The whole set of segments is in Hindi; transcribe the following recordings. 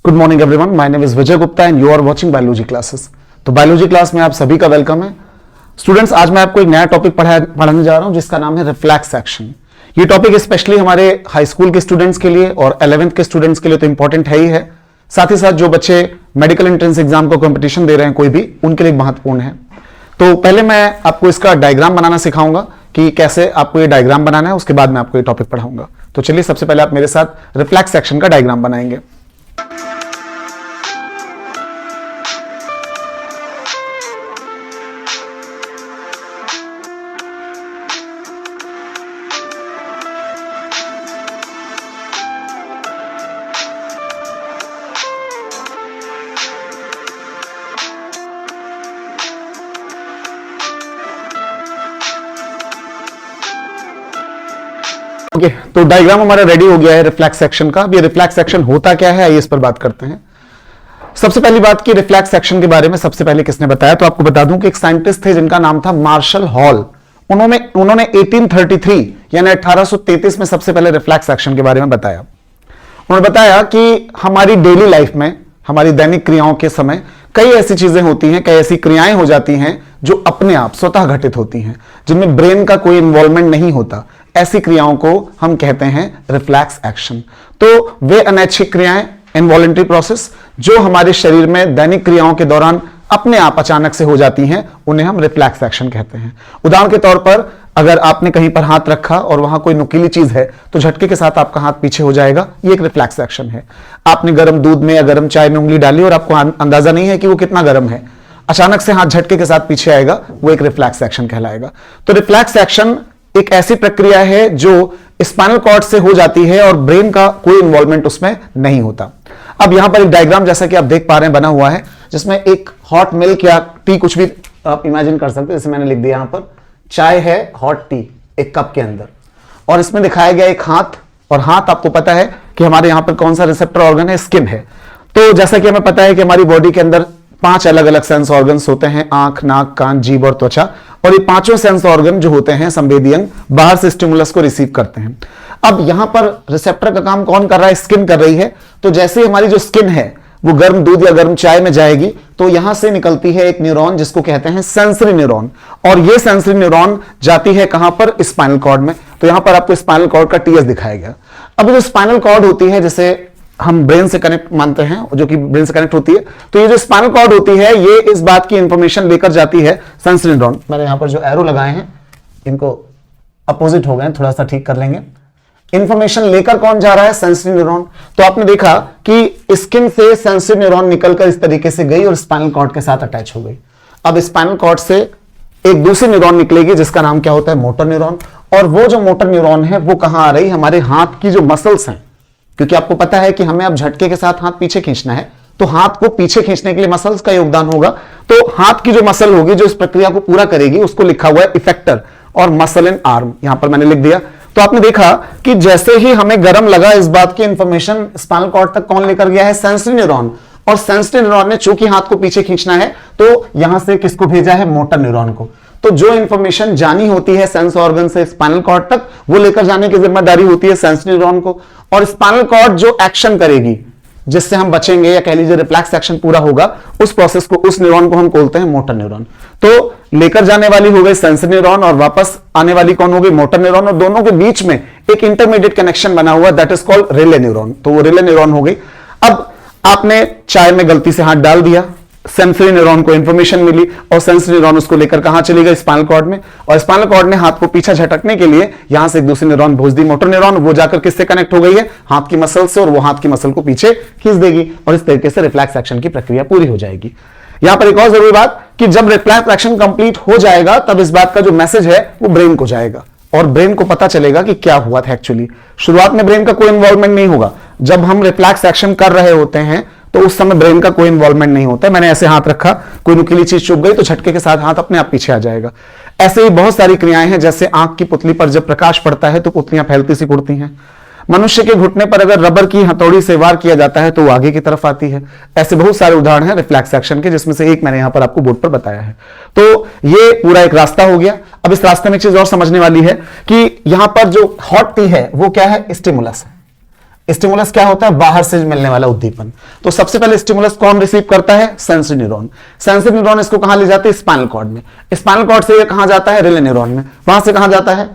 Good morning everyone, my name is Vijay Gupta and you are watching biology classes. तो बायोलॉजी क्लास में आप सभी का वेलकम है। स्टूडेंट्स, आज मैं आपको एक नया टॉपिक पढ़ाने जा रहा हूं जिसका नाम है रिफ्लेक्स एक्शन। ये टॉपिक स्पेशली हमारे हाई स्कूल के स्टूडेंट्स के लिए और 11th के स्टूडेंट्स के लिए तो इंपॉर्टेंट है ही है, साथ ही साथ जो बच्चे मेडिकल एंट्रेंस एग्जाम का कॉम्पिटिशन दे रहे हैं कोई भी, उनके लिए महत्वपूर्ण है। तो पहले मैं आपको इसका डायग्राम बनाना सिखाऊंगा कि कैसे आपको ये डायग्राम बनाना है, उसके बाद मैं आपको ये टॉपिक पढ़ाऊंगा। तो चलिए सबसे पहले आप मेरे साथ रिफ्लेक्स एक्शन का डायग्राम बनाएंगे। ओके, तो डायग्राम हमारा रेडी हो गया है रिफ्लेक्स एक्शन का। अब ये रिफ्लेक्स एक्शन होता क्या है, आइए इस पर बात करते हैं। सबसे पहली बात कि रिफ्लेक्स एक्शन के बारे में सबसे पहले किसने बताया, तो आपको बता दूं कि एक साइंटिस्ट थे जिनका नाम था मार्शल हॉल। उन्होंने 1833 यानी 1833 में सबसे पहले रिफ्लेक्स एक्शन के बारे में बताया। उन्होंने बताया कि हमारी डेली लाइफ में, हमारी दैनिक क्रियाओं के समय कई ऐसी चीजें होती हैं, कई ऐसी क्रियाएं हो जाती हैं जो अपने आप स्वतः घटित होती हैं, जिनमें ब्रेन का कोई इन्वॉल्वमेंट नहीं होता। ऐसी क्रियाओं को हम कहते हैं रिफ्लेक्स एक्शन। तो वे अनैच्छिक क्रियाएं, इनवॉलंटरी प्रोसेस, जो हमारे शरीर में दैनिक क्रियाओं के दौरान अपने आप अचानक से हो जाती हैं, उन्हें हम रिफ्लेक्स एक्शन कहते हैं। उदाहरण के तौर पर, अगर आपने कहीं पर हाथ रखा और वहां कोई नुकीली चीज है तो झटके के साथ आपका हाथ पीछे हो जाएगा, ये एक रिफ्लेक्स एक्शन है। आपने गर्म दूध में या गर्म चाय में उंगली डाली और आपको अंदाजा नहीं है कि वो कितना गर्म है, अचानक से हाथ झटके के साथ पीछे आएगा, वो एक रिफ्लेक्स एक्शन कहलाएगा। तो रिफ्लेक्स एक्शन एक ऐसी प्रक्रिया है जो स्पाइनल कॉर्ड से हो जाती है और ब्रेन का कोई इन्वॉल्वमेंट उसमें नहीं होता। अब यहां पर एक डायग्राम जैसा कि आप देख पा रहे हैं बना हुआ है, जिसमें एक हॉट मिल्क या टी, कुछ भी आप इमेजिन कर सकते हैं। जैसे मैंने लिख दिया यहां पर चाय है, हॉट टी एक कप के अंदर, और इसमें दिखाया गया एक हाथ, और हाथ आपको पता है कि हमारे यहां पर कौन सा रिसेप्टर ऑर्गन है, स्किन है। तो जैसा कि हमें पता है कि हमारी बॉडी के अंदर 5 अलग अलग सेंस ऑर्गन्स होते हैं, आंख, नाक, कान, जीभ और त्वचा, और ये पांचों सेंस ऑर्गन जो होते हैं संवेदी अंग, बाहर से स्टिमुलस को रिसीव करते हैं। अब यहां पर रिसेप्टर का काम कौन कर रहा है, स्किन कर रही है। तो जैसे हमारी जो स्किन है वो गर्म दूध या गर्म चाय में जाएगी तो यहां से निकलती है एक न्यूरॉन जिसको कहते हैं सेंसरी न्यूरॉन, और ये सेंसरी न्यूरॉन जाती है कहां पर, स्पाइनल कॉर्ड में। तो यहां पर आपको स्पाइनल कॉर्ड का टीएस दिखाया गया। अब जो स्पाइनल कॉर्ड होती है, जैसे हम ब्रेन से कनेक्ट मानते हैं, जो कि ब्रेन से कनेक्ट होती है, तो ये जो स्पाइनल कॉर्ड होती है ये इस बात की इंफॉर्मेशन लेकर जाती है सेंसरी न्यूरॉन। मैंने यहां पर जो एरो लगाए हैं इनको अपोजिट हो गए, थोड़ा सा ठीक कर लेंगे। इंफॉर्मेशन लेकर कौन जा रहा है, सेंसरी न्यूरॉन। तो आपने देखा कि स्किन से सेंसरी न्यूरॉन निकलकर इस तरीके से गई और स्पाइनल कॉर्ड के साथ अटैच हो गई। अब स्पाइनल कॉर्ड से एक दूसरी न्यूरॉन निकलेगी जिसका नाम क्या होता है, मोटर न्यूरॉन। और वो जो मोटर न्यूरॉन है वो कहां आ रही, हमारे हाथ की जो मसल्स हैं, क्योंकि आपको पता है कि हमें अब झटके के साथ हाथ पीछे खींचना है, तो हाथ को पीछे खींचने के लिए मसल्स का योगदान होगा। तो हाथ की जो मसल होगी जो इस प्रक्रिया को पूरा करेगी, उसको लिखा हुआ है इफेक्टर और मसल इन आर्म, यहां पर मैंने लिख दिया। तो आपने देखा कि जैसे ही हमें गर्म लगा, इस बात की इंफॉर्मेशन स्पाइनल कॉर्ड तक कौन लेकर गया है, सेंसरी न्यूरॉन। और सेंसरी न्यूरॉन ने चूंकि हाथ को पीछे खींचना है तो यहां से किसको भेजा है, मोटर न्यूरॉन को। तो जो इंफॉर्मेशन जानी होती है सेंस ऑर्गन से स्पाइनल कॉर्ड तक, वो लेकर जाने की जिम्मेदारी होती है सेंसरी न्यूरॉन को। और स्पाइनल कॉर्ड जो एक्शन करेगी जिससे हम बचेंगे, या कह लीजिए रिफ्लेक्स एक्शन पूरा होगा, उस प्रोसेस को, उस न्यूरॉन को हम बोलते हैं मोटर न्यूरॉन। तो लेकर जाने वाली हो गई सेंसरी न्यूरॉन और वापस आने वाली कौन हो गई, मोटर न्यूरॉन। और दोनों के बीच में एक इंटरमीडिएट कनेक्शन बना हुआ, that is called relay neuron. तो वो रिले न्यूरॉन हो गई। अब आपने चाय में गलती से हाथ डाल दिया, सेंसरी न्यूरॉन को इंफॉर्मेशन मिली और सेंसरी न्यूरॉन उसको लेकर कहां चली गई, स्पाइनल कॉर्ड में। और स्पाइनल कॉर्ड ने हाथ को पीछे झटकने के लिए यहां से एक दूसरी न्यूरॉन भेज दी, मोटर न्यूरॉन। वो जाकर किससे कनेक्ट हो गई है, हाथ की मसल से, और वो हाथ की मसल को पीछे खींच देगी और इस तरीके से रिफ्लेक्स एक्शन की प्रक्रिया पूरी हो जाएगी। यहां पर एक और जरूरी बात कि जब रिफ्लेक्स एक्शन कंप्लीट हो जाएगा तब इस बात का जो मैसेज है वो ब्रेन को जाएगा और ब्रेन को पता चलेगा कि क्या हुआ था एक्चुअली। शुरुआत में ब्रेन का कोई इन्वॉल्वमेंट नहीं होगा। जब हम रिफ्लेक्स एक्शन कर रहे होते हैं तो उस समय ब्रेन का कोई इन्वॉल्वमेंट नहीं होता है। मैंने ऐसे हाथ रखा, कोई नुकीली चीज चुभ गई तो झटके के साथ हाथ अपने आप पीछे आ जाएगा। ऐसे ही बहुत सारी क्रियाएं हैं, जैसे आंख की पुतली पर जब प्रकाश पड़ता है तो पुतलियां फैलती सी उड़ती हैं। मनुष्य के घुटने पर अगर रबर की हथौड़ी से वार किया जाता है तो वो आगे की तरफ आती है। ऐसे बहुत सारे उदाहरण हैं रिफ्लेक्स एक्शन के, जिसमें से एक मैंने यहां पर आपको बोर्ड पर बताया है। तो ये पूरा एक रास्ता हो गया। अब इस रास्ते में एक चीज और समझने वाली है कि यहां पर जो हॉट टी है वो क्या है, स्टिमुलस है। स्टिमुलस क्या होता है? बाहर से मिलने वाला उद्दीपन। तो सबसे पहले स्टिमुलस कौन रिसीव करता है? Sensory neuron. सेंसरी न्यूरॉन इसको कहां ले जाते हैं? स्पाइनल कॉर्ड में। स्पाइनल कॉर्ड से ये कहां जाता है? रिले न्यूरॉन में। वहां से कहां जाता है?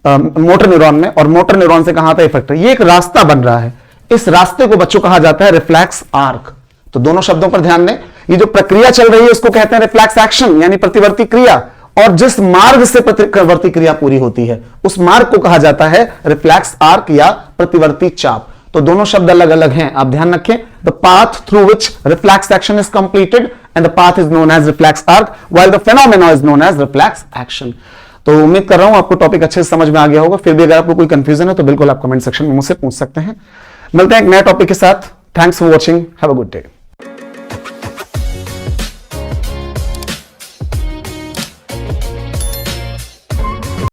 मोटर न्यूरॉन में। और मोटर न्यूरॉन से कहां आता है? इफेक्टर। ये एक रास्ता बन रहा है, इस रास्ते को बच्चों कहा जाता है रिफ्लेक्स आर्क। तो दोनों शब्दों पर ध्यान दें, ये जो प्रक्रिया चल रही है उसको कहते हैं रिफ्लेक्स एक्शन, यानी प्रतिवर्ती क्रिया। और जिस मार्ग से प्रतिवर्ती क्रिया पूरी होती है उस मार्ग को कहा जाता है रिफ्लेक्स आर्क या प्रतिवर्ती चाप। तो दोनों शब्द अलग अलग हैं, आप ध्यान रखें। The path through which reflex action is completed and the path is known as reflex arc while the phenomena is known as reflex action. तो उम्मीद कर रहा हूं आपको टॉपिक अच्छे से समझ में आ गया होगा। फिर भी अगर आपको कोई कंफ्यूजन है तो बिल्कुल आप कमेंट सेक्शन में मुझसे पूछ सकते हैं। मिलते हैं एक नए टॉपिक के साथ। Thanks for watching, have a good day.